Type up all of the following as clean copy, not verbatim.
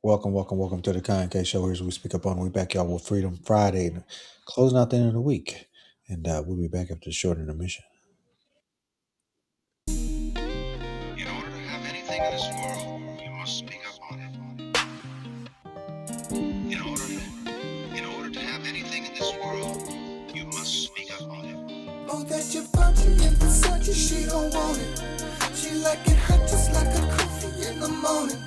Welcome to the Kanye Show. Here's we speak up on. We back y'all with Freedom Friday, closing out the end of the week, and we'll be back after the short intermission. Oh, that your virtue in Versace, she don't want it. She like it hot just like a coffee in the morning.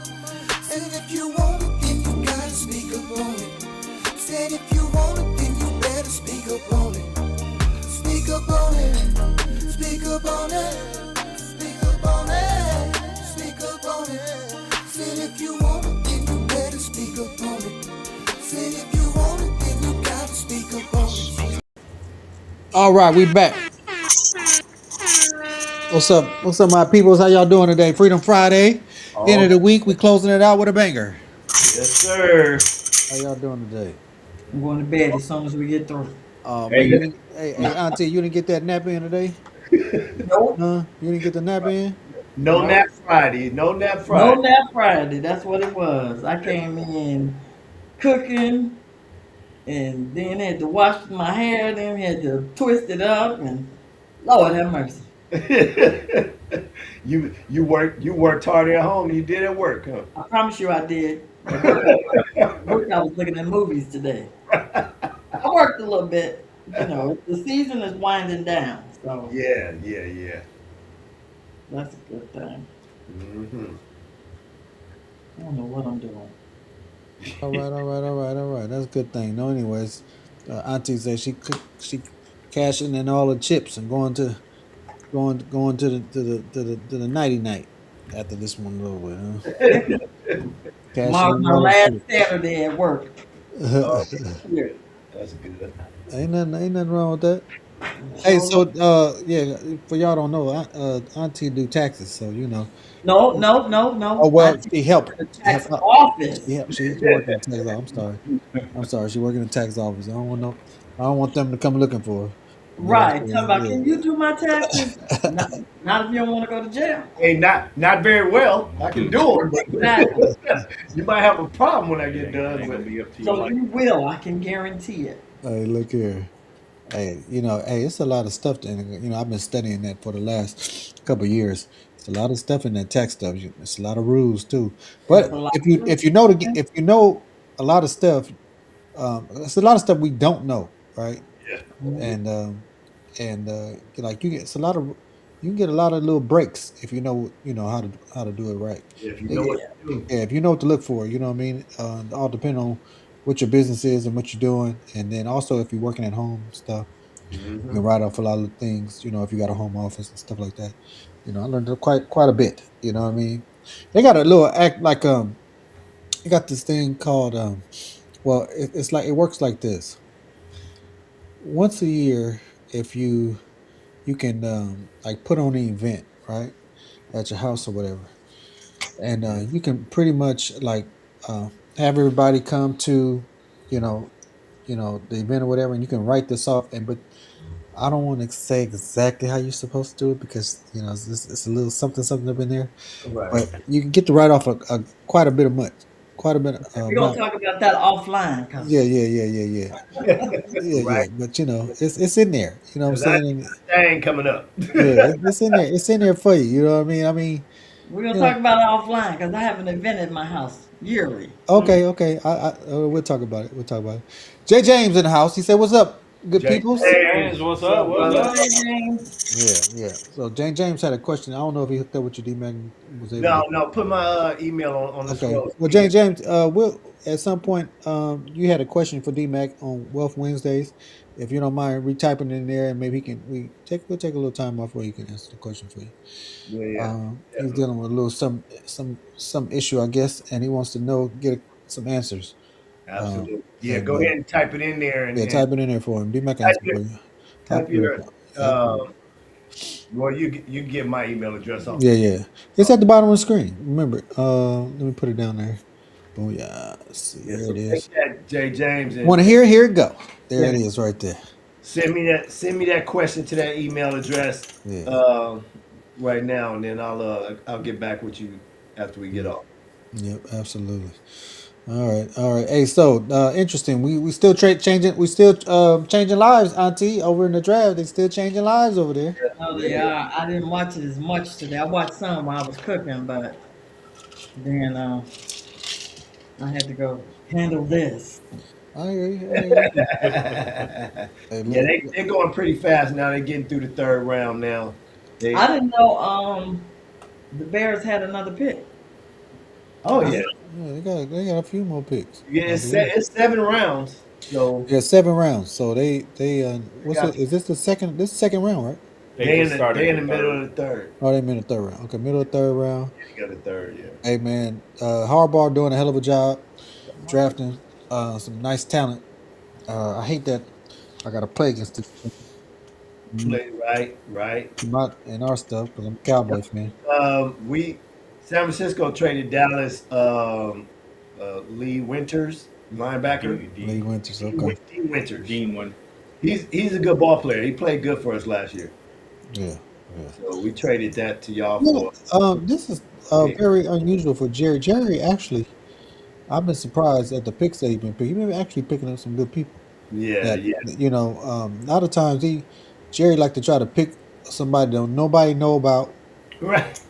Said if you want it, then you gotta speak up on it. Said if you want it, then you better speak up on it. Speak up on it. Speak up on it. Speak up on it. Speak up on it. Said if you want it, then you better speak up on it. Said if you want it, then you gotta speak up on it. All right, we back. What's up? What's up, my peoples? How y'all doing today? Freedom Friday, end of Oh, the week. We closing it out with a banger. yes, sir. How y'all doing today? I'm going to bed as soon as we get through. Man, Hey, hey, Auntie, you didn't get that nap in today? Nope. Huh? You didn't get the nap in? no Nope. nap Friday. No nap No Friday. nap Friday. That's what it was. I came in cooking and then had to wash my hair, then had to twist it up and Lord have mercy. you worked hard at home. You did at work, huh? I promise you I did. Work I was looking at movies today. I worked a little bit. The season is winding down, so Yeah. that's a good thing. hmm I don't know what I'm doing. All right. That's a good thing. No, anyways, Auntie said she cashing in all the chips and going to the nighty night after this one over. Huh? Cashing Tomorrow's in my all the last chips. Saturday at work. Oh, Here. that's good. Ain't nothing wrong with that. Hey, Sure. so yeah, for y'all don't know, Auntie do taxes, so you know. No, no, no, Oh no. I well, teach she help in the help tax out. office. She used to work in the tax office. I'm sorry. She working in the tax office. I don't want no. I don't want them to come looking for her. You know what I'm Right. Talking about, can saying? you do my taxes? Not, not if you don't want to go to jail. Hey, not very well. I can do them, Exactly. but you might have a problem when I get done. But So you will. I can guarantee it. Hey, look here. Hey, it's a lot of stuff. I've been studying that for the last couple of years. It's a lot of stuff in that tax stuff. It's a lot of rules too. It's a But lot if of you work. if you know if you know a lot of stuff, it's a lot of stuff we don't know, right? yeah, And like it's a lot of you can get a lot of little breaks if you know how to do it right. if you know Eh, what Yeah. to do. Yeah, if you know what to look for, you know what I mean. It all depend on what your business is and what you're doing, and then also if you're working at home and stuff, you hmm can write off a lot of things. If you got a home office and stuff like that. I learned quite a bit. You know what I mean. They got a little act like they got this thing called well, it's like it works like this. Once a year, if you can like put on an event, right, at your house or whatever, and you can pretty much like have everybody come to you know the event or whatever, and you can write this off. And but I don't want to say exactly how you're supposed to do it because it's a little something up in there, Right. but you can get to write off quite a bit of money, quite a bit of We're going to amount. talk about that offline Yeah, because yeah, yeah, yeah, yeah, yeah. Right. But it's in there. You know what I'm Because I saying? got And, a thing coming up. yeah, it's in there. It's in there for you. You know what I mean? we're going You to know. talk about it offline because I have an event at my house yearly. Okay. We'll talk about it. We'll talk about it. Jay James in the house. He said, "What's up, good Jay peoples?" James, James, what's what's up? up, What's Hello, brother? up? Jay James. Yeah. So James had a question. I don't know if he hooked up with you, D Mac, was able to. No, put my email on the Okay. scroll. Well, James, we'll at some point. You had a question for D Mac on Wealth Wednesdays. If you don't mind retyping it in there, and maybe we'll take a little time off where he can answer the question for you. Yeah, He's definitely. dealing with a little some issue, I guess, and he wants to get some answers. Um, Absolutely. Yeah, and go ahead and type it in there Yeah, and type it in there for him. D Mac type answer your for you. type your Absolutely. well you get my email address off Yeah, the yeah. It's at the bottom of the screen. Remember. Let me put it down there. Boom. Yeah. Let's see. yeah, There so it take is. that J James Want to and hear? Here it go. There it send, is, right there. send me that question to that email address. Yeah. Um right now, and then I'll get back with you after we get Mm. off. Yep, absolutely. All right, all right. Hey, so interesting. We still changing. We still changing lives, Auntie. Over in the draft, they still changing lives over there. Oh Yeah. yeah, I didn't watch it as much today. I watched some while I was cooking, but then I had to go handle this. I hear you. I hear you. Yeah, Hey, they're going pretty fast now. They're getting through the third round now. I They didn't know the Bears had another pick. oh I yeah, saw, yeah, they got a few more picks, yeah. I believe. It's 7 rounds. So Yeah, 7 rounds. So they they what's got it? Is this the second? This is the second round, right? They just they started in the the middle third. of the third. Oh, they in the third round. Okay, middle of the third round. Yeah, they got the third. Yeah. Hey man, Harbaugh doing a hell of a job drafting some nice talent. I hate that I got to play against the Play right, right. not in our stuff because I'm a Cowboy fan. We San Francisco traded Dallas Lee Winters, linebacker. Lee Dean, Winters. Okay. D Winters. Dean one. He's a good ball player. He played good for us last year. Yeah. Yeah. So we traded that to y'all Yeah, for this is pick. very unusual for Jerry. Jerry actually, I've been surprised at the picks that he's been picking. He's been actually picking up some good people. Yeah, That yeah. a lot of times Jerry like to try to pick somebody that nobody know about. Right.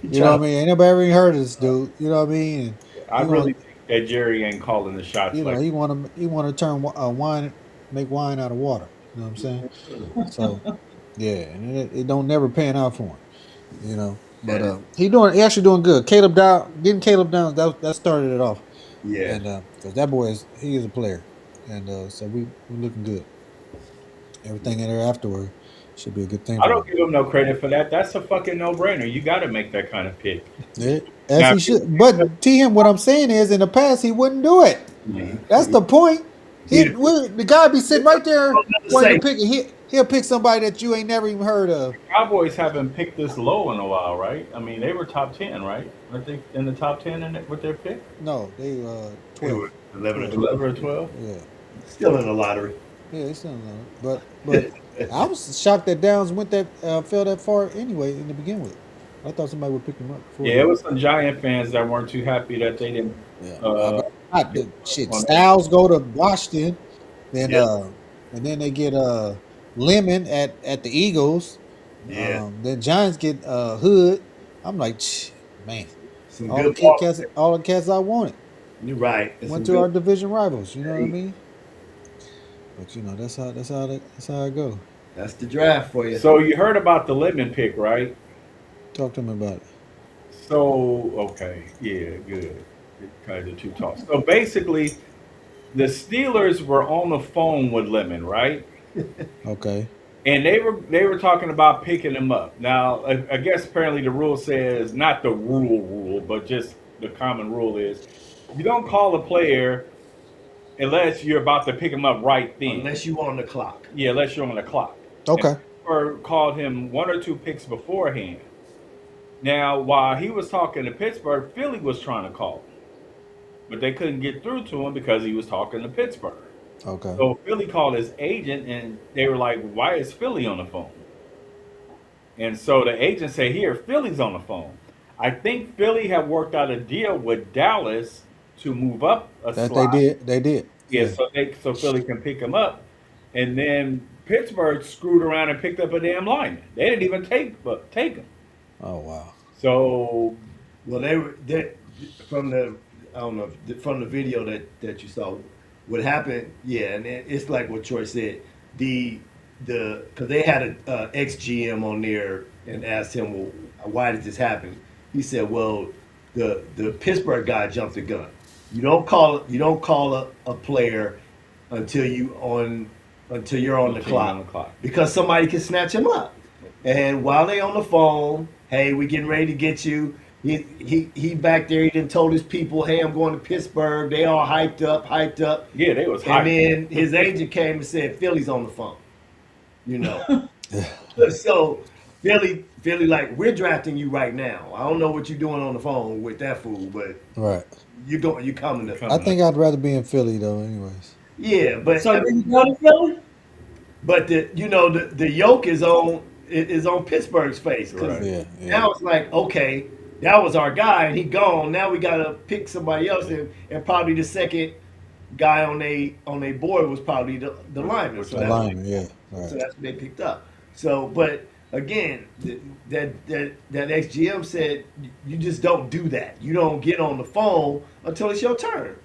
He You know tried what I mean? Ain't nobody ever even heard of this dude. You know what I mean? And I he really want think that Jerry ain't calling the shots like he want to turn wine, make wine out of water. You know what I'm saying? So yeah, and it don't never pan out for him. But that. he actually doing good. Getting Caleb down that started it off, Yeah. and because that boy he is a player, and so we looking good. Everything in there afterward should be a good thing I for don't him. give him no credit for that. That's a fucking no brainer. You got to make that kind of pick. Yeah, as Now, he should. But to him, what I'm saying is, in the past, he wouldn't do it. That's the point. He The guy be sitting right there wanting to say pick. He'll pick somebody that you ain't never even heard of. Cowboys haven't picked this low in a while, right? I mean, they were top 10, right? I think in the top 10 with their pick. No, they they were 12. 11 or 12. 11 12. or 12. Yeah. Still in the lottery. Yeah, they still know. But I was shocked that Downs went that fell that far anyway in the begin with. I thought somebody would pick him up before Yeah, it then. was some Giant fans that weren't too happy that they didn't Yeah, I uh, bet not. get The shit. on that. Styles go to Washington, then Yep. and then they get Lemon at the Eagles. Yeah. Then Giants get Hood. I'm like, man, Some good ball. all the cats I wanted You're right. It's went some to good. our division rivals. You know what I mean? But that's how it go. That's the draft for you. So you heard about the Lemon pick, right? Talk to me about it. So okay, yeah, good. Kind of two talks. So basically, the Steelers were on the phone with Lemon, right? Okay. And they were talking about picking him up. Now, I guess apparently the rule says not the rule, but just the common rule is you don't call a player unless you're about to pick him up right then. Unless you on the clock. Yeah, unless you're on the clock. And Okay. Pittsburgh called him one or two picks beforehand. Now, while he was talking to Pittsburgh, Philly was trying to call him, but they couldn't get through to him because he was talking to Pittsburgh. Okay. So Philly called his agent, and they were like, "Why is Philly on the phone?" And so the agent said, "Here, Philly's on the phone." I think Philly had worked out a deal with Dallas to move up a That they slot. did. They did. Yeah, Yeah. so Philly can pick him up, and then Pittsburgh screwed around and picked up a damn lineman. They didn't even take him. Oh wow. So Well, they from the I don't know from the video that you saw. What happened? Yeah, and it's like what Troy said. The because they had a ex GM on there and asked him, well, why did this happen? He said, well, the Pittsburgh guy jumped the gun. You don't call a player until you're on the until you're on clock the clock. because somebody can snatch him up. And while they on the phone, hey, we getting ready to get you. He back there. He done told his people, hey, I'm going to Pittsburgh. They all hyped up. Yeah, they was And hyped. then his agent came and said, Philly's on the phone. You know. So Philly, like we're drafting you right now. I don't know what you're doing on the phone with that fool, but Right. you coming to. I think I'd rather be in Philly though. Anyways. Yeah, but So did you go to Philly? but the yoke is is on Pittsburgh's face because Right. Yeah, yeah. now it's like, okay, that was our guy and he gone. Now we gotta pick somebody else, and probably the second guy on a board was probably the lineman. Which So The is that's what wrong. lineman, yeah, so right. that's what they picked up. So, but again, that ex-GM said you just don't do that. You don't get on the phone until it's your turn.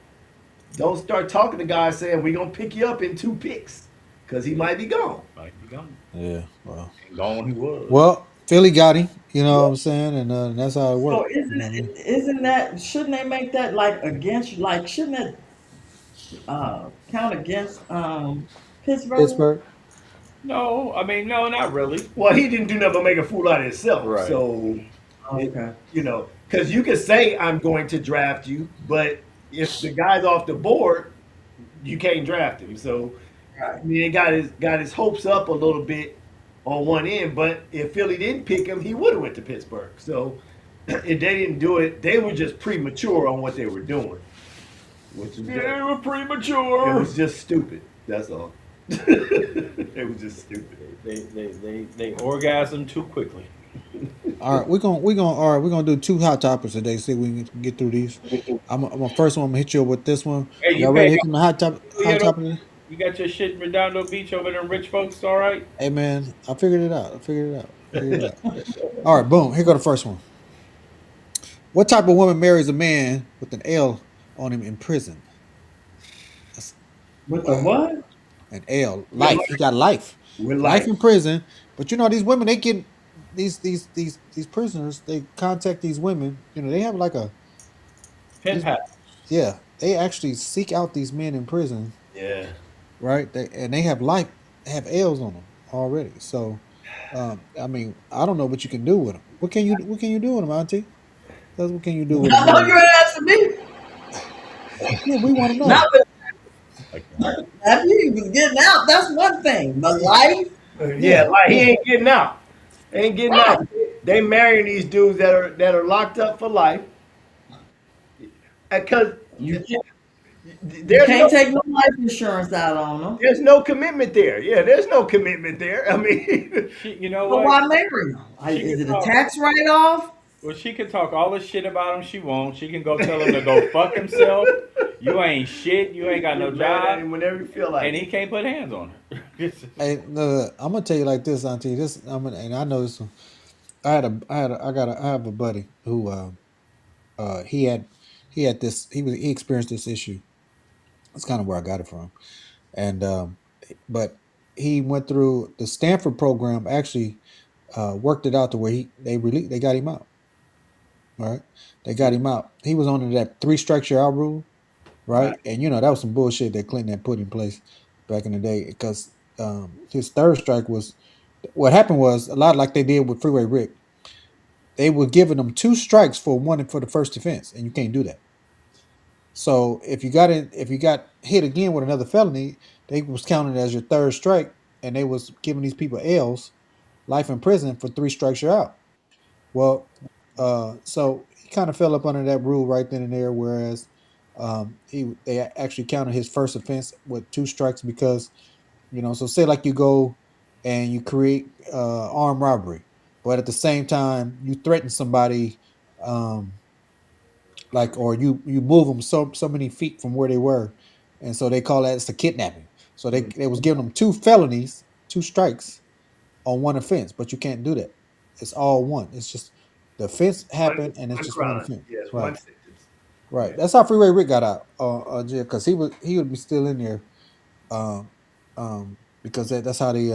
Don't start talking to guys saying we're gonna pick you up in 2 picks because he might be gone. Might be gone. Yeah, well, And gone he was. Philly got him. You know Yeah. what I'm saying, and that's how it So worked. You know what I mean? isn't that shouldn't they make that like against like shouldn't it count against Pittsburgh? Pittsburgh. No, I mean, no, not really. Well, he didn't do nothing but make a fool out of himself. Right. So, it, Okay. because you could say I'm going to draft you, but if the guy's off the board, you can't draft him. So, I Right. mean, he got his hopes up a little bit on one end. But if Philly didn't pick him, he would have went to Pittsburgh. So, if they didn't do it, they were just premature on what they were doing, which is Yeah, they were it premature. was just stupid. That's all. It was just stupid. They orgasm too quickly. All right, we're gonna do two hot topics today. See if we can get through these. I'm first one. I'm gonna hit you up with this one. Hey, you Y'all ready paid to hit some hot yet? topic today? You got your shit in Redondo Beach over there, rich folks, all right? Hey man, I figured it out. I figured it out. All right, boom. Here go the first one. What type of woman marries a man with an L on him in prison? That's With the what? an L, With life. He got life, with life life. in prison. But these women, they get these prisoners. They contact these women. They have like a Pen these. pal. Yeah, they actually seek out these men in prison, Yeah. right? They have life, have L's on them already. So, I mean, I don't know what you can do with them. What can you do with them, Auntie? That's what can you do with a I know married? you're asking me. Yeah, we want to Not know. with Like, after he was getting out. That's one thing. But life, Yeah, Yeah, like he yeah. ain't getting out. Ain't getting right? out. They marrying these dudes that are locked up for life. Because You can't, you there's can't no take no life insurance out on them. there's no commitment there. Yeah, there's no commitment there. I mean, you know So what? why marry them? She Is can it a talk. tax write off? Well, she can talk all the shit about him she wants. She can go tell him to go fuck himself. You ain't shit. You ain't got no get mad at job, him whenever you feel and like he it. can't put hands on her. Hey, no, I'm gonna tell you like this, Auntie. And I know this. I have a buddy who, he had this. He experienced this issue. That's kind of where I got it from. And but he went through the Stanford program. Actually, worked it out to where they got him out. Right, they got him out. He was under that three strikes you're out rule. Right. Right, and that was some bullshit that Clinton had put in place back in the day because his third strike was what happened was a lot like they did with Freeway Rick. They were giving them two strikes for one for the first offense, and you can't do that. So if you got hit again with another felony, they was counted as your third strike, and they was giving these people L's, life in prison for three strikes you're out. Well, so he kind of fell up under that rule right then and there. Whereas they actually counted his first offense with two strikes because so say like you go and you create armed robbery, but at the same time you threaten somebody, um, like or you move them so many feet from where they were, and so they call that it's a kidnapping. So they was giving them two felonies, two strikes on one offense, but you can't do that. It's all one. It's just the offense One happened, and it's one just one crime. offense. Yes, one Right, sentence. right. Yeah. That's how Freeway Rick got out, jail, because he would be still in there, um, because that's how they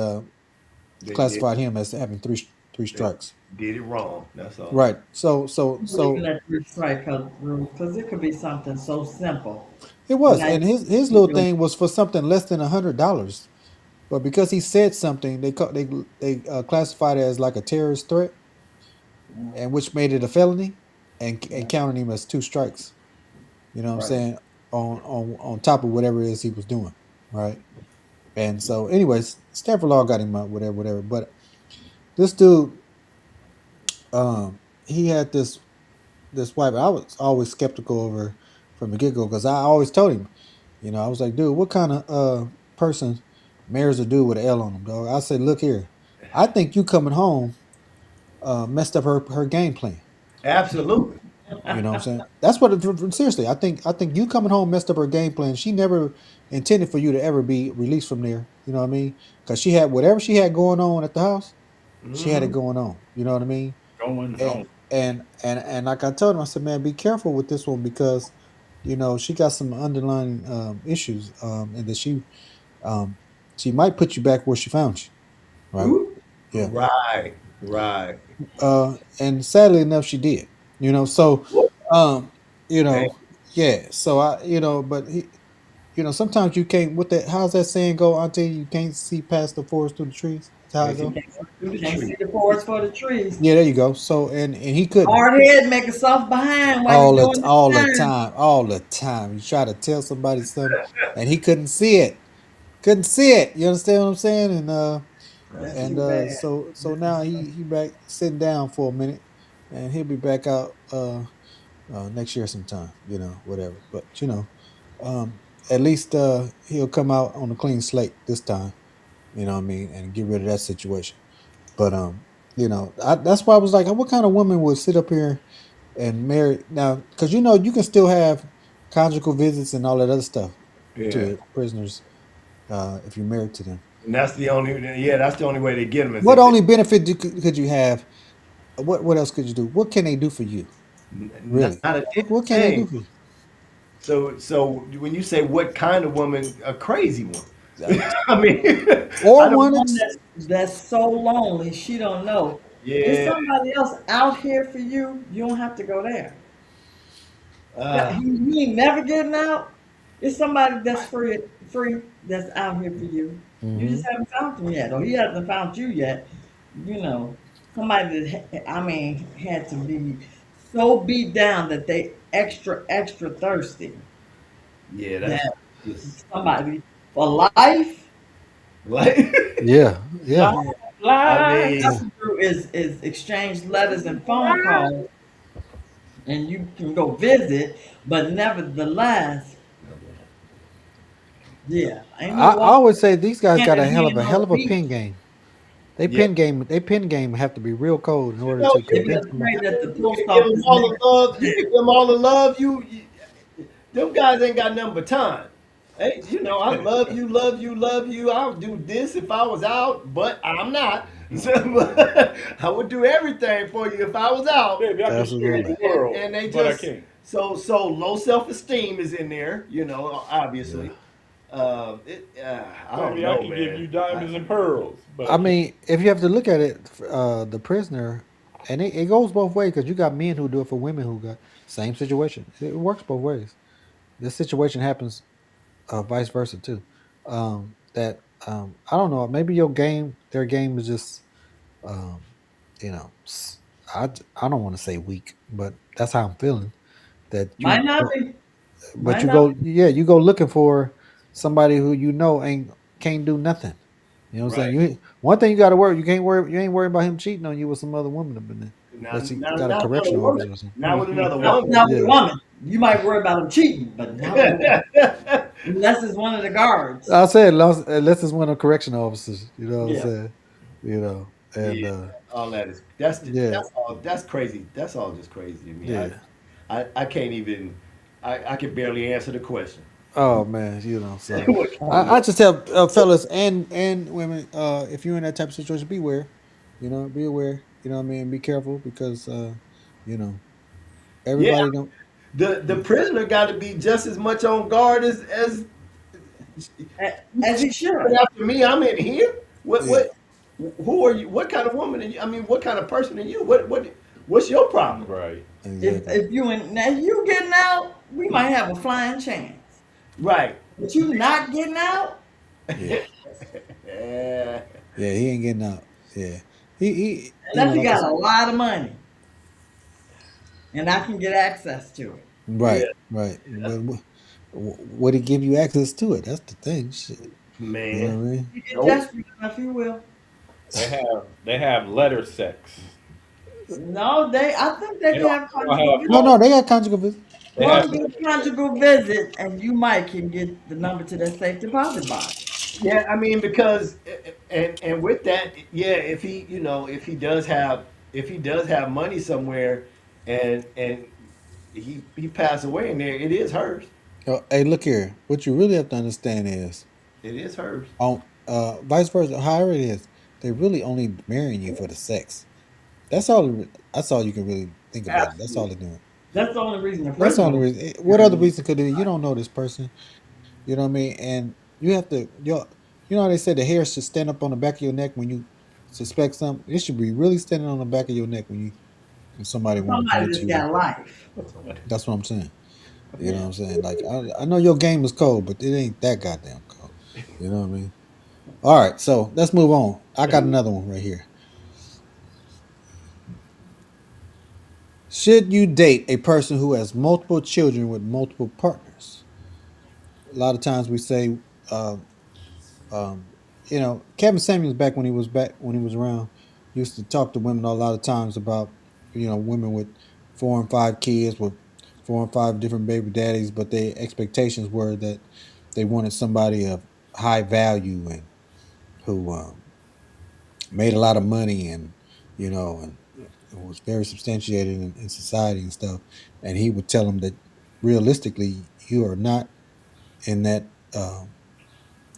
They did classified him as having three they strikes. did it wrong. That's all. Right. So so I believe in so that three strike rule because it could be something so simple. it And was, I, and his little thing was for something less than $100. But because he said something, they classified it as like a terrorist threat, and which made it a felony, and counted him as two strikes. You know what I'm right. saying? On top of whatever it is he was doing, right? And so, anyways, Stanford Law got him out, whatever, whatever. But this dude, he had this wife. I was always skeptical of her from the get go because I always told him, I was like, dude, what kind of person marries a dude with an L on him, dog? I said, look here, I think you coming home messed up her game plan. Absolutely. You know what I'm saying? That's what. Seriously, I think you coming home messed up her game plan. She never intended for you to ever be released from there. You know what I mean? Because she had whatever she had going on at the house. She had it Hmm. going on. You know what I mean? Going And home. and like I told him, I said, man, be careful with this one because she got some underlying issues, and that um, she might put you back where she found you. Right? Ooh. Yeah. Right. Right. And sadly enough, she did. So Ooh. um, Man. yeah. So but sometimes you can't. What that? How's that saying go, Auntie? You can't see past the forest through the trees. That's how it Can't see go. the forest through the Can't tree. see the forest for the trees. Yeah, there you go. So and he couldn't. Hard head make a soft behind while you're doing this time. All the time. You try to tell somebody something, and he couldn't see it. Couldn't see it. You understand what I'm saying? That's And too bad. so now he back sitting down for a minute, and he'll be back out next year sometime. Whatever. But um, at least he'll come out on a clean slate this time. You know what I mean, and get rid of that situation. But that's why I was like, what kind of woman would sit up here and marry now? Because you can still have conjugal visits and all that other stuff Yeah. to prisoners if you're married to them. And that's the only. Yeah, that's the only way they get them is What if they only benefit could you have? What else could you do? What can they do for you? not Really? a damn What can they thing. do for you? So when you say what kind of woman, a crazy one. Uh, I mean, Or I don't. one One that's that's so lonely she don't know. It's Yeah. somebody else out here for you. You don't have to go there. That Uh, he ain't never getting out. It's somebody that's free that's out here for you. You just hmm haven't found him yet, or he hasn't found you yet. You know, somebody that I mean had to be so beat down that they extra thirsty. yeah, that's That just somebody for life. like. Yeah, yeah, Long Yeah, I life. mean, yeah. nothing through is exchange letters and phone calls, and you can go visit. But nevertheless, yeah, ain't no I walking always say these guys hand got in a hell of hand a on hell the of a pin beach. game. They yeah, pin game have to be real cold in you order know, to you They can, convince better somebody. pray that the you post can give them office all the never. love. You can give them all the love. Them guys ain't got nothing but time. Hey, I love you, love you, love you. I would do this if I was out, but I'm not. So, I would do everything for you if I was out. Baby, I can share And, the Absolutely. and, world, and they but I just can't. so low self esteem is in there. Yeah. Obviously. I don't Baby, I know, can give man. you diamonds and pearls, but I I can't. mean, if you have to look at it, the prisoner, and it goes both ways because you got men who do it for women who got same situation. It works both ways. This situation happens vice versa too. That I don't know. Maybe their game is just um, you know, s- I don't want to say weak, but that's how I'm feeling. That Might not be. but Might you not go, yeah, you go looking for somebody who ain't can't do nothing. You know what I'm saying? Right. One thing you got to worry, you ain't worried about him cheating on you with some other woman up in there, unless Not, he not, got a not another correctional woman. officer or something. Not with another be. woman. Not with a Yeah, woman. You might worry about him cheating, but not with a woman. Unless it's one of the guards. I said unless it's one of the correctional officers. You know what I'm Yeah. saying? And Yeah, all that is that's yeah, that's all that's crazy. That's all just crazy to me. yeah. I can't even. I can barely answer the question. Oh man, so What kind of I woman? just tell fellas and women, if you're in that type of situation, beware. Be aware. You know what I mean? Be careful because you know, Yeah, everybody don't. the prisoner got to be just as much on guard as As he but should. after me. I'm in here. Yeah, Who are you? What kind of woman are you? I mean, what kind of person are you? What's your problem? Right. exactly. If you in now you getting out, we might have a flying chance. Right. But you not getting out, Yeah, Yeah. yeah. He ain't getting out. Yeah, he unless you like I got said, a lot of money and I can get access to it. right, Yeah, right. But would he give you access to it? That's the thing. Shit. You know man. what I mean? You get Nope. desperate enough, you will. They have letter sex. No, I think they They can don't, have they don't conjugal have No, visits. no, phone. they got conjugal visits. They Go have and get a letter sex. conjugal visit, and you might can get the number to that safe deposit box. Yeah, I mean because and with that, yeah, if he if he does have money somewhere, and he passed away in there, it is hers. Hey, look here. What you really have to understand is It is hers. on vice versa, however it is, they really only marrying you for the sex. That's all. That's all you can really think about it. That's all Absolutely. they're doing. That's the only reason the That's first the only one. reason. What other reason could it be? You don't know this person. You know what I mean? And you have to. You know how they say the hair should stand up on the back of your neck when you suspect something. It should be really standing on the back of your neck when somebody want to Somebody commit that's to you. got life. That's what I'm saying. You know what Yeah. I'm saying? Like I know your game is cold, but it ain't that goddamn cold. You know what I mean? All right, so let's move on. I got another one right here. Should you date a person who has multiple children with multiple partners? A lot of times we say, um, um, Kevin Samuels back when he was around, used to talk to women a lot of times about, women with 4 and 5 kids with 4 and 5 different baby daddies, but their expectations were that they wanted somebody of high value and who made a lot of money and and was very substantiated in society and stuff. And he would tell them that realistically, you are not in that.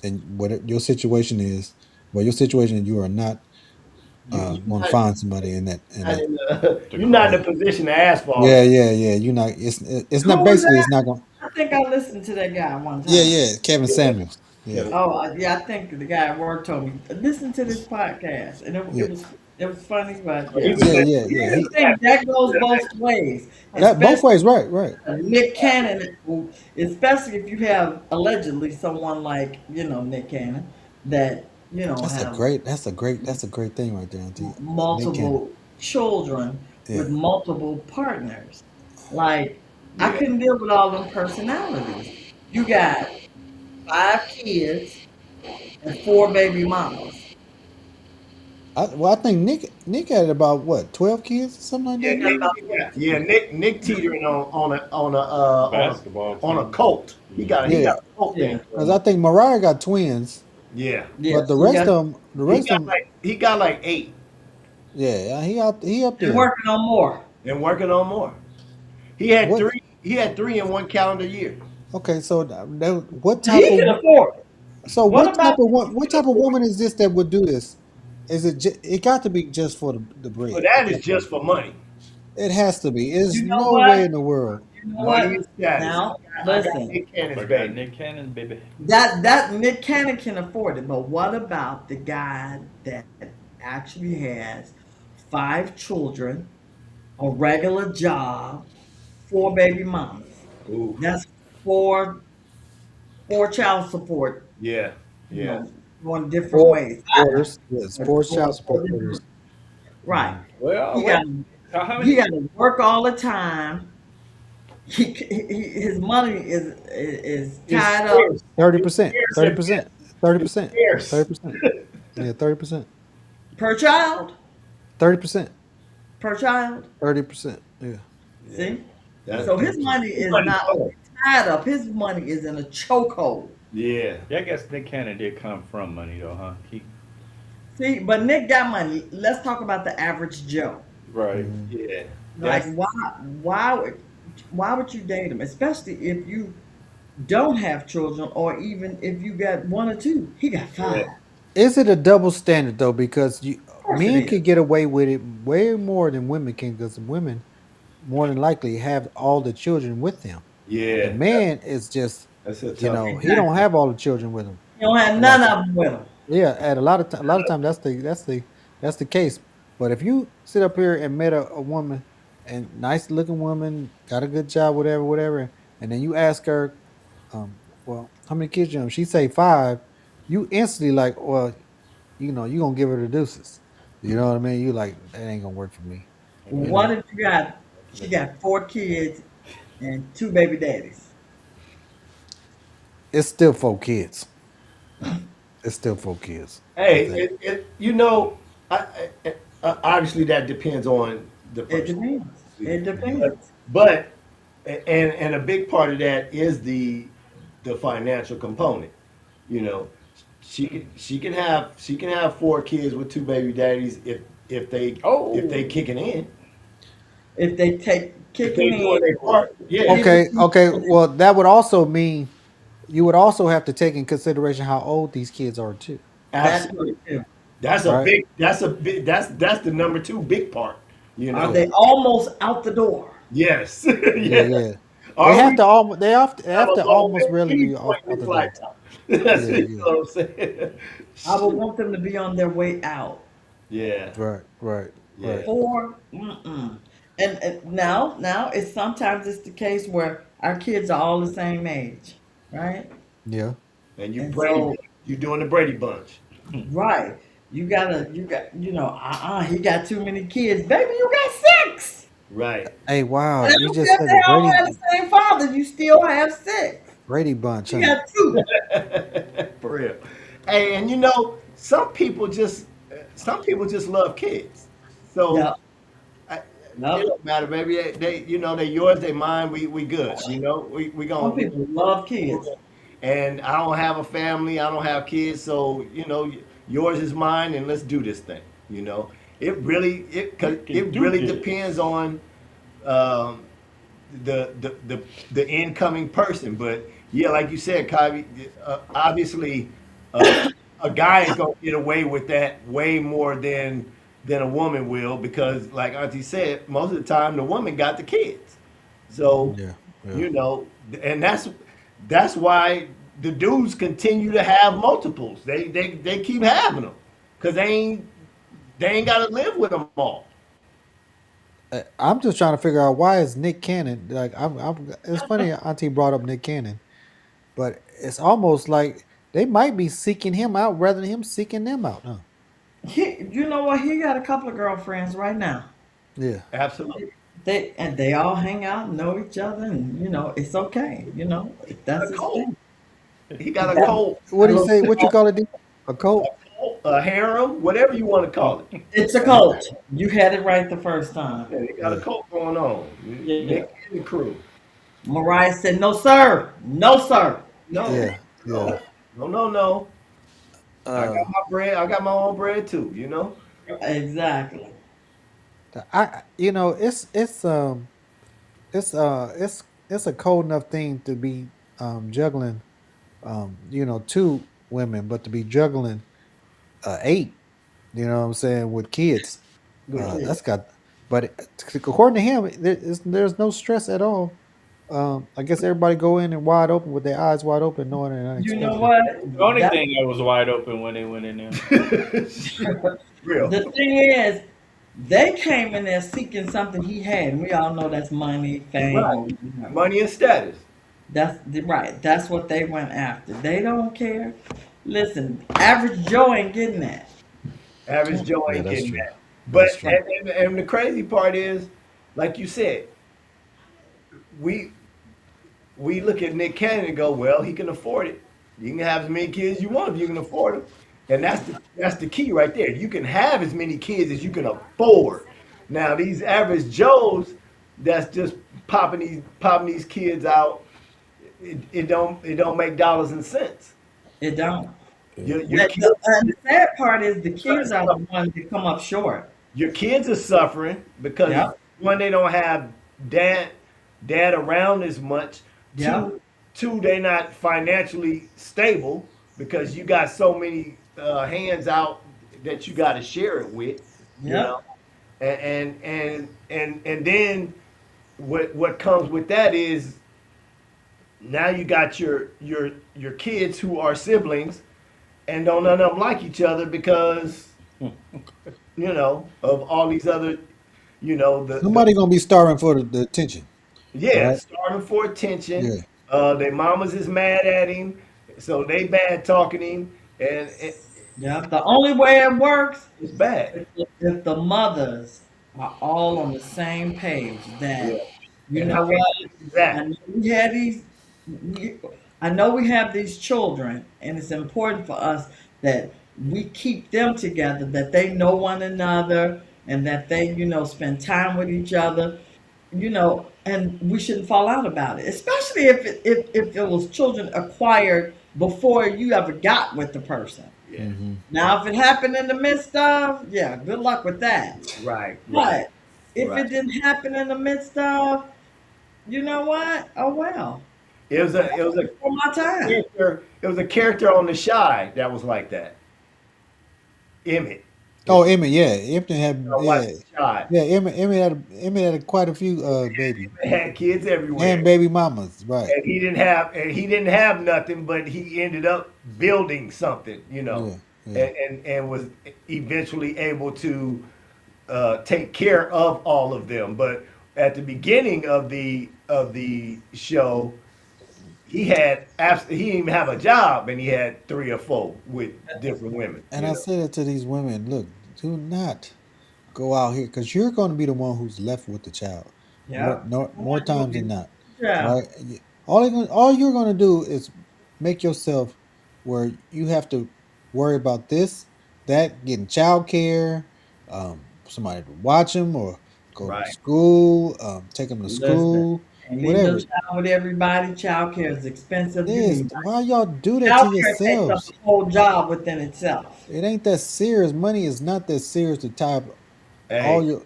And what your situation is, well, your situation, you are not You going to not, find somebody in that. In not that. in The you're not Yeah, in a position to ask for all yeah, that. yeah, yeah. You're not. It's Who not was basically. It's that? not going. I think I listened to that guy one Yeah, time. yeah. Kevin Yeah, Samuels. Yeah, Kevin. Oh, yeah, I think the guy at work told me listen to this podcast, and yeah, it was funny, but He yeah, was yeah, saying, yeah, he yeah. said I He the fact think that goes both ways, that both especially ways. Right, right. Nick Cannon, especially if you have allegedly someone like Nick Cannon that have That's a great thing right there, Auntie. Nick Cannon. multiple children Yeah, with multiple partners. Like I yeah, couldn't deal with all them personalities. You got 5 kids and 4 baby mamas. I think Nick had about what 12 kids or something like yeah. that. He got Maybe. about 12 kids. Nick teetering basketball on a team. cult. He Yeah, got a cult Yeah, thing because going I on. think Mariah got twins, Yeah, yeah. but the She rest got of them, he got like 8 yeah, he up and there. working on more. and working on more. What? He had three in one calendar year. Okay, so what type He of can afford it. What about what type of woman is this that would do this? Is it? It got to be just for the So bread. that is just for money. It has to be. There's you know no way what? in the world. You know Money what? and status. Now I got listen. Nick Cannon's I got baby. Nick Cannon, baby. That Nick Cannon can afford it, but what about the guy that actually has 5 children, a regular job, 4 baby mamas? Ooh, That's four child support, yeah, you yeah, know, going different Four ways. supporters, yes, But four going child four different, supporters. right. Well, He wait. got So how he many? got to work all the time. His money is it's tied up scarce. Thirty It's percent, scarce thirty at percent, best. 30%, It's thirty scarce. percent. Yeah, 30%, per child, 30%, per child. 30%. Yeah, Yeah, See? that So his 30%. money his is money's not gone. only tied up, his money is in a chokehold. Yeah, Yeah, I guess Nick Cannon did come from money though, huh? See, but Nick got money. Let's talk about the average Joe. Right. Hmm. yeah. Like That's why would you date him? Especially if you don't have children or even if you got one or two. He got yeah, 5. Of Is it a double standard though? Because course it men is. can get away with it way more than women can, because women more than likely have all the children with them. The yeah. man is just, That's a tough one. he don't Exactly. have all the children with him. You don't have A lot none of of time. them with him. Yeah, at a lot of time that's the case. But if you sit up here and met a woman, and nice looking woman, got a good job, whatever, whatever, and then you ask her, well, how many kids you have? She say 5. You instantly like, well, you gonna give her the deuces. You know what I mean? You like that ain't gonna work for me. You What know, if you got she got 4 kids and 2 baby daddies? it's still 4 kids. It's still 4 kids. I Hey, think. obviously that depends on the It person. depends. It But, depends. but and a big part of that is the financial component. You know, she can have 4 kids with 2 baby daddies if they Oh, kicking in, If they take if they kicking in doing their or part. Yeah, giving Okay, okay. Well, that would also mean you would also have to take in consideration how old these kids are too, that part absolutely. too. That's a right? big. That's the number two big part. You Are know. Yeah, they almost out the door? Yes. yeah, Yeah. yeah. They Are have we to almost they have have a to low almost at really any be point in out his the door. lifetime? That's Yeah, you yeah. know what I'm saying. I would Shit. want them to be on their way out. Yeah. Right, right, right. Yeah. Four, mm-mm. And now it's sometimes it's the case where our kids are all the same age, right? Yeah. And you And Brady, so, you doing the Brady bunch. right, he got too many kids, baby. You got six. Right. Hey, wow! And I You don't just care if said they the all have the same father. You still have six. Brady Bunch, You huh? got two. For real. Hey, and some people just love kids. So Yep. I, it Yep. don't matter. Maybe they yours, they mine. We good. We Some gonna. people love kids. And I don't have a family. I don't have kids. So yours is mine, and let's do this thing. Cause we can it do really this. depends on um, the incoming person. But yeah, like you said, Kyrie, obviously, uh, a guy is gonna get away with that way more than a woman will because, like Auntie said, most of the time the woman got the kids. So, Yeah, yeah. you know, and that's why the dudes continue to have multiples. They keep having them because they ain't got to live with them all. I'm just trying to figure out why is Nick Cannon like I'm. It's funny Auntie brought up Nick Cannon, but it's almost like they might be seeking him out rather than him seeking them out, huh? You know what? He got a couple of girlfriends right now. Yeah. Absolutely. They all hang out, know each other, and it's okay. Got That's a his cold. thing. He got a That, cold, What that do you little say? What you cult, call it? D? A coat? a harem, whatever you want to call it. it's a cult. You had it right the first time. Yeah, they got a Yeah. cult going on. Yeah. Nick and the crew. Mariah said, "No, sir. No, sir." No, Yeah. Yeah. no, no, no, no. I got Uh, my bread. I got my own bread too. You know. Exactly. it's a cold enough thing to be juggling two women, but to be juggling eight, you know what I'm saying, with kids. Good kid. That's got but according to him, there's no stress at all. I guess everybody go in and wide open with their eyes wide open, knowing they're not You know expecting. what? The only That thing that was wide open when they went in there. Shit. Real. the thing is, they came in there seeking something he had, and we all know that's money, fame, Right. or whatever. Money and status. Right. That's what they went after. They don't care. Listen, average Joe ain't getting that. Average Joe Yeah, ain't that's getting true. that. But That's true. and the crazy part is, like you said, we we look at Nick Cannon and go, well, he can afford it. You can have as many kids you want if you can afford them, and that's the key right there. You can have as many kids as you can afford. Now these average Joes that's just popping these kids out, it don't make dollars and cents. It don't. Your And kids the sad part is the are kids are the ones that come up short. your kids are suffering because Yep. one, they don't have dad dad around as much. Yep. Two, they not financially stable because you got so many hands out that you got to share it with, you know. Yep. And then what comes with that is now you got your kids who are siblings and don't none of them like each other because of all these other, the Somebody gonna be starving for the attention, yeah, right? starving for attention. Yeah. Their mamas is mad at him, so they bad talking him, and Yep. The only way it works it's bad. if the mothers are all on the same page. Yeah. That you And how know many what? kids is that? I know we have these. I know we have these children, and it's important for us that we keep them together, that they know one another, and that they, spend time with each other, and we shouldn't fall out about it, especially if it was children acquired, before you ever got with the person. Yeah. Hmm. Now, if it happened in the midst of, yeah, good luck with that. Right. Right. But if Right. it didn't happen in the midst of, you know what? Oh well, It was a it was a for my time. character. It was a character on the Shy that was like that. Emmett. Oh, If Emmett, yeah, Emmett had, you watch yeah, the Shy, yeah. Emmett had quite a few baby Emmett had kids everywhere. and baby mamas, right? And he didn't have nothing, but he ended up building something, Yeah, yeah. and was eventually able to take care of all of them. But at the beginning of the show, he didn't even have a job, and he had three or four with different women. And I say that to these women: look, do not go out here because you're going to be the one who's left with the child more, Yeah. more times than not, Yeah. right? All you're going to do is make yourself where you have to worry about this, that, getting child care, somebody to watch them or go to Right, school, take them to Listen, school, and leave no whatever. child with everybody. Child care is expensive. You This, need why y'all do that to child care takes up yourselves? a whole job within itself. It ain't that serious. Money is not that serious to tie up all hey, your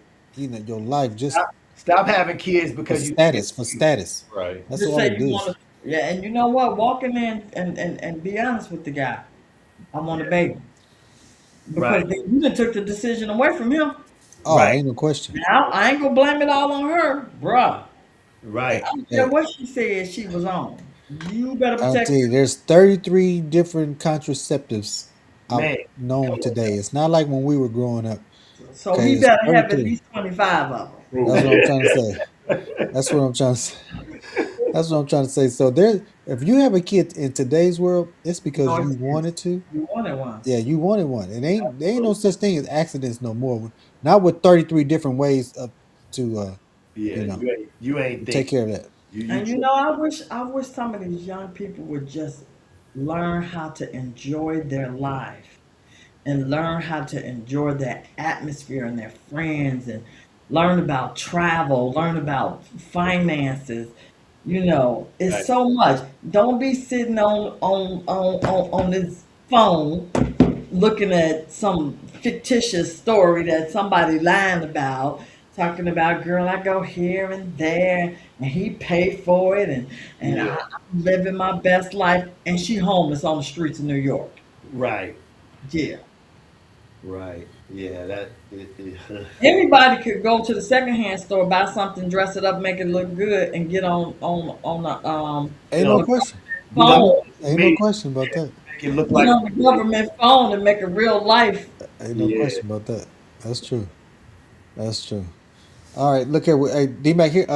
life just stop having kids because you think it's for cute. status. Right. That's Just all say it you want is. to, yeah, and you know what? Walk in there and be honest with the guy. I want a Yeah, baby because right, then you done took the decision away from him. Oh, right, ain't no question. Now I ain't gonna blame it all on her, bruh. Hey, right. I don't care hey, what she said she was on. You better I'll protect tell you, there's 33 different contraceptives out Man, come known on today. It's not like when we were growing up. her. So Okay, he it's better have at 33. least 25 of them. That's what True. I'm trying to say. That's what I'm trying to say. That's what I'm trying to say. So there, if you have a kid in today's world, it's because No you excuse. wanted to. You wanted one. Yeah, you wanted one. It ain't there ain't no such thing as accidents no more. Not with 33 different ways of to Yeah, you know you ain't take thinking. care of that. You And you know, I wish some of these young people would just learn how to enjoy their life and learn how to enjoy their atmosphere and their friends and learn about travel, learn about finances. You know, it's Right. so much. Don't be sitting on this phone looking at some fictitious story that somebody lying about, talking about, girl, I go here and there and he paid for it and Yeah, I'm living my best life and she homeless on the streets of New York. right, Yeah. right. Yeah, Anybody could go to the secondhand store, buy something, dress it up, make it look good, and get on the Ain't no, no the question. do that on phone, social Ain't no media, question about that. make it look get like on the government phone and make a real life. Ain't no yeah, question about that. That's true. That's true. All right, look at hey D Mac here.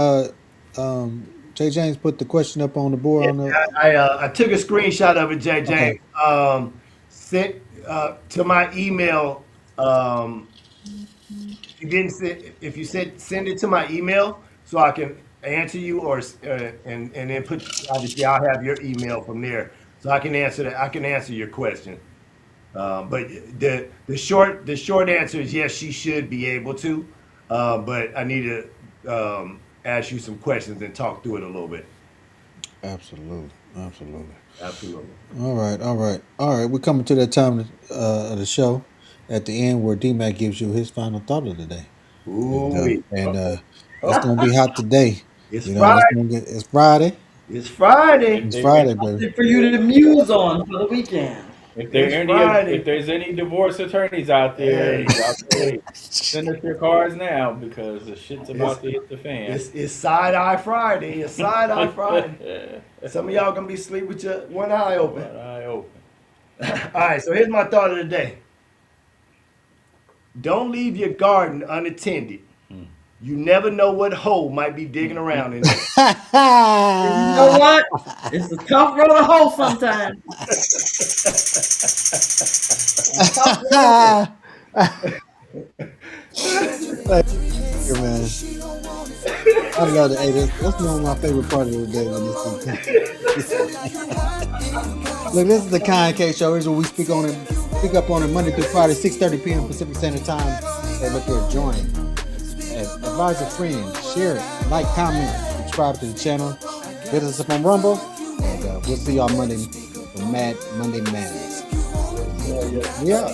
Jay James put the question up on the board yeah. on the. I took a screenshot of it, J. Okay, James. Sent to my email. If you send it to my email so I can answer you, or and then put, obviously I'll have your email from there so I can answer that. I can answer your question. But the short answer is yes, she should be able to. But I need to ask you some questions and talk through it a little bit. absolutely, absolutely. Absolutely. All right, all right, all right. We're coming to that time of the show at the end where D Mac gives you his final thought of the day, and Ooh, it's gonna be hot today. it's You know, Friday. it's Friday. It's Friday. If It's there if, Friday, baby. Something for you to muse on for the weekend. if there It's any if Friday. there's any divorce attorneys out there, Hey, y'all say, send us your cards now because the shit's it's about to hit the fan. it's side eye Friday. It's side eye Friday. Some of y'all gonna be asleep with your one eye open. One eye open. All right. So here's my thought of the day. Don't leave your garden unattended. Hmm. You never know what hole might be digging around in there. And you know what? It's a tough road to hoe sometimes. A tough road. Thank you, man. I love it. Hey, that's one of my favorite part of the day when look, this is the Kind K Show. Here's where we speak up on it Monday through Friday, 6:30 p.m. Pacific Standard Time. Hey, look here, join it. Advise a friend, share it, like, comment, subscribe to the channel. Hit us up on Rumble, and we'll see y'all Monday for Monday Madness. Yeah, yeah. Yeah,